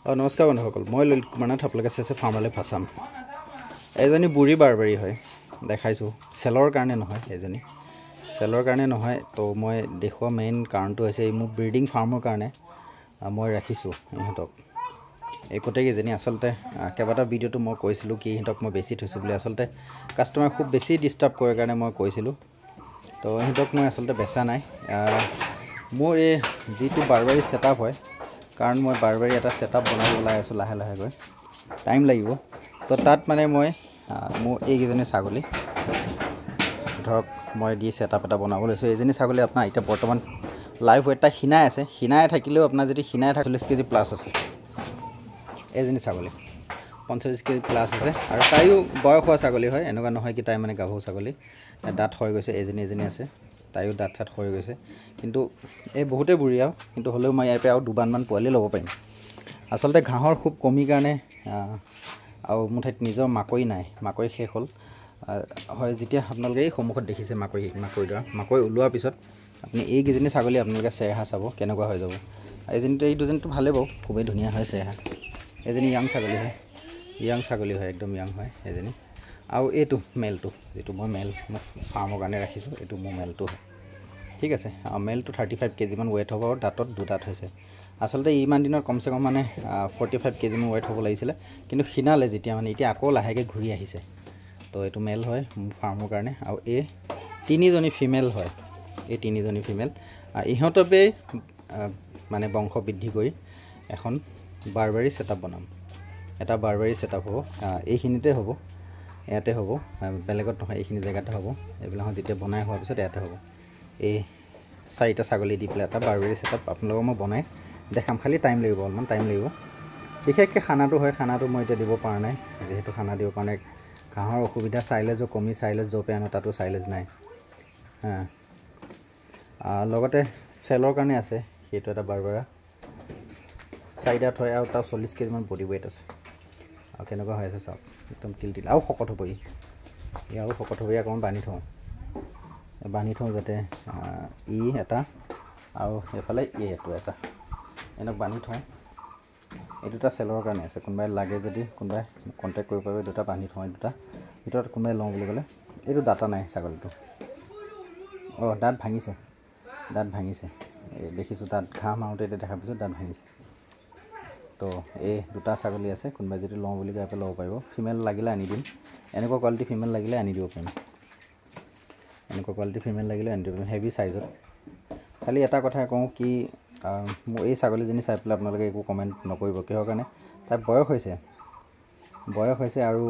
নমস্কাৰ বন্ধুসকল, মই ললিত কুমাৰ নাথ, আপোনালোকে চাইছে ফাৰ্ম লাইফ আছাম। এজনী বুঢ়ী বাৰবাৰী হয়, দেখাইছোঁ। চেলৰ কাৰণে নহয়, এজনী চেলৰ কাৰণে নহয়। তো মই দেখুওৱা মেইন কাৰণটো হৈছে মোৰ ব্ৰিডিং ফাৰ্মৰ কাৰণে মই ৰাখিছোঁ ইহঁতক। এই গোটেইকেইজনী আচলতে কেইবাটা ভিডিঅ'টো মই কৈছিলোঁ কি ইহঁতক মই বেছি থৈছোঁ বুলি। আচলতে কাষ্টমাৰ খুব বেছি ডিষ্টাৰ্ব কৰে কাৰণে মই কৈছিলোঁ। তো ইহঁতক মই আচলতে বেচা নাই। মোৰ এই যিটো বাৰবাৰী ছেটআপ হয়, কাৰণ মই বাৰবাৰী এটা ছেটআপ বনাব ওলাই আছোঁ লাহে লাহেকৈ, টাইম লাগিব। তো তাত মানে মই মোৰ এইকেইজনী ছাগলী ধৰক মই দি ছেটআপ এটা বনাব লৈছোঁ। এইজনী ছাগলী আপোনাৰ এতিয়া বৰ্তমান লাইভ ৱেট তাই ক্ষীণাই আছে। ক্ষীণাই থাকিলেও আপোনাৰ যদি ক্ষীণাই থাকে 40 কেজি প্লাছ আছে। এইজনী ছাগলী 45 কেজি প্লাছ আছে আৰু তাইও বয়স হোৱা ছাগলী হয়, এনেকুৱা নহয় কি তাই মানে গাভৰু ছাগলী। দাঁত হৈ গৈছে, এজনী আছে, তাইও দাঁত চাত হৈ গৈছে। কিন্তু এই বহুতেই বুঢ়ী আৰু, কিন্তু হ'লেও মই ইয়াৰ পৰা আৰু দুবাৰমান পোৱালি ল'ব পাৰিম। আচলতে ঘাঁহৰ খুব কমি কাৰণে আৰু মোৰ ঠাইত নিজৰ মাকৈ নাই, মাকৈ শেষ হ'ল। হয়, যেতিয়া আপোনালোকে এই সন্মুখত দেখিছে মাকৈডৰা, মাকৈ ওলোৱাৰ পিছত আপুনি এইকেইজনী ছাগলী আপোনালোকে চেহেৰা চাব কেনেকুৱা হৈ যাব। এইজনীটো এই দুজনীটো ভালেই বাৰু, খুবেই ধুনীয়া হয় চেহেৰা। এজনী য়াং ছাগলী হয়, একদম য়াং হয় এজনী। আৰু এইটো মেলটো, যিটো মই মেল ফাৰ্মৰ কাৰণে ৰাখিছোঁ, এইটো মোৰ মেলটো হয়। ঠিক আছে, মেলটো 35 কেজিমান ৱেইট হ'ব আৰু দাঁতত দুদাঁত হৈছে। আচলতে ইমান দিনত কমচে কম মানে 45 কেজিমান ৱেইট হ'ব লাগিছিলে, কিন্তু ক্ষীণালে যেতিয়া মানে এতিয়া আকৌ লাহেকৈ ঘূৰি আহিছে। তো এইটো মেল হয় মোৰ ফাৰ্মৰ কাৰণে। আৰু এই তিনিজনী ফিমেল হয়, এই তিনিজনী ফিমেল। ইহঁতকে মানে বংশ বৃদ্ধি কৰি এখন বাৰবাৰী ছেটআপ বনাম। এটা বাৰবাৰী ছেটআপ হ'ব, এইখিনিতে হ'ব, ইয়াতে হ'ব, বেলেগত নহয়, এইখিনি জেগাতে হ'ব। এইবিলাক যেতিয়া বনাই হোৱাৰ পিছত ইয়াতে হ'ব। এই 4টা ছাগলী দি পেলাই এটা বাৰবাৰী ছেটআপ আপোনালোকক মই বনাই দেখাম। খালি টাইম লাগিব, অলপমান টাইম লাগিব। বিশেষকৈ খানাটো হয়, খানাটো মই এতিয়া দিব পৰা নাই, যিহেতু খানা দিব পৰা নাই। ঘাঁহৰ অসুবিধা, চাইলেজো কমি, চাইলেজ য'ৰ পৰা আনো তাতো চাইলেজ নাই। লগতে চেলৰ কাৰণে আছে, সেইটো এটা বাৰবাৰা 4 দাঁত হয় আৰু তাৰ 40 কেজিমান বডি ৱেইট আছে। আৰু কেনেকুৱা হৈ আছে চাওক, একদম তিল আৰু শকত হ'ব। ই আৰু শকত হ'ব। অকণমান বান্ধি থওঁ যাতে ই এটা আৰু এইফালে এইটো এটা এনেকৈ বান্ধি থওঁ। এই দুটা চেলৰ কাৰণে আছে, কোনোবাই লাগে যদি কোনোবাই কণ্টেক্ট কৰিব পাৰিব। দুটা বান্ধি থওঁ, এই দুটা ভিতৰত কোনোবাই লওঁ বুলি ক'লে। এইটো দাঁতা নাই ছাগলীটো, দাঁত ভাঙিছে, দেখিছোঁ দাঁত ঘাঁহ মাৰোঁতে এতিয়া দেখা পাইছোঁ দাঁত ভাঙিছে। তো এই দুটা ছাগলী আছে, কোনোবাই যদি লওঁ বুলি কয় ল'ব পাৰিব। ফিমেল লাগিলে আনি দিম, এনেকুৱা কোৱালিটি ফিমেল লাগিলে আনি দিব পাৰিম, হেভি চাইজত। খালি এটা কথা কওঁ কি, মোৰ এই ছাগলীজনী চাই পেলাই আপোনালোকে একো কমেণ্ট নকৰিব। কিহৰ কাৰণে? তাই বয়স হৈছে আৰু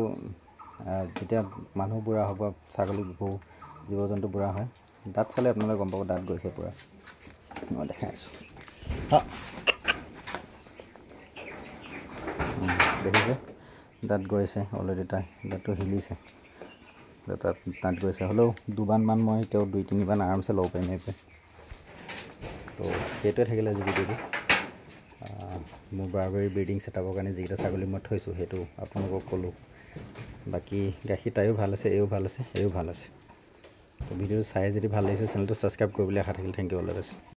যেতিয়া মানুহ বুঢ়া হ'ব, ছাগলী জীৱ জন্তু বুঢ়া হয়, দাঁত চালে আপোনালোকে গম পাব, দাঁত গৈছে পূৰা। মই দেখাই আছোঁ, দেখিছে দাঁত গৈছে অলৰেডি। দাঁতটো হিলিছে, দাঁত গৈছে। হ'লেও দুবাৰমান মই তেওঁ 2-3 বাৰ আৰামছে ল'ব পাৰিম এইটোৱে। তো সেইটোৱে থাকিলে আজি ভিডিঅ'টো। মোৰ বাৰবাৰী ব্ৰিডিং ছেটআপৰ কাৰণে যিকেইটা ছাগলী মই থৈছোঁ সেইটো আপোনালোকক ক'লোঁ। বাকী গাখীৰ তাইও ভাল আছে, এইও ভাল আছে, তো ভিডিঅ'টো চাই যদি ভাল লাগিছে চেনেলটো ছাবস্ক্ৰাইব কৰিবলৈ আশা থাকিল। Thank you, all the best.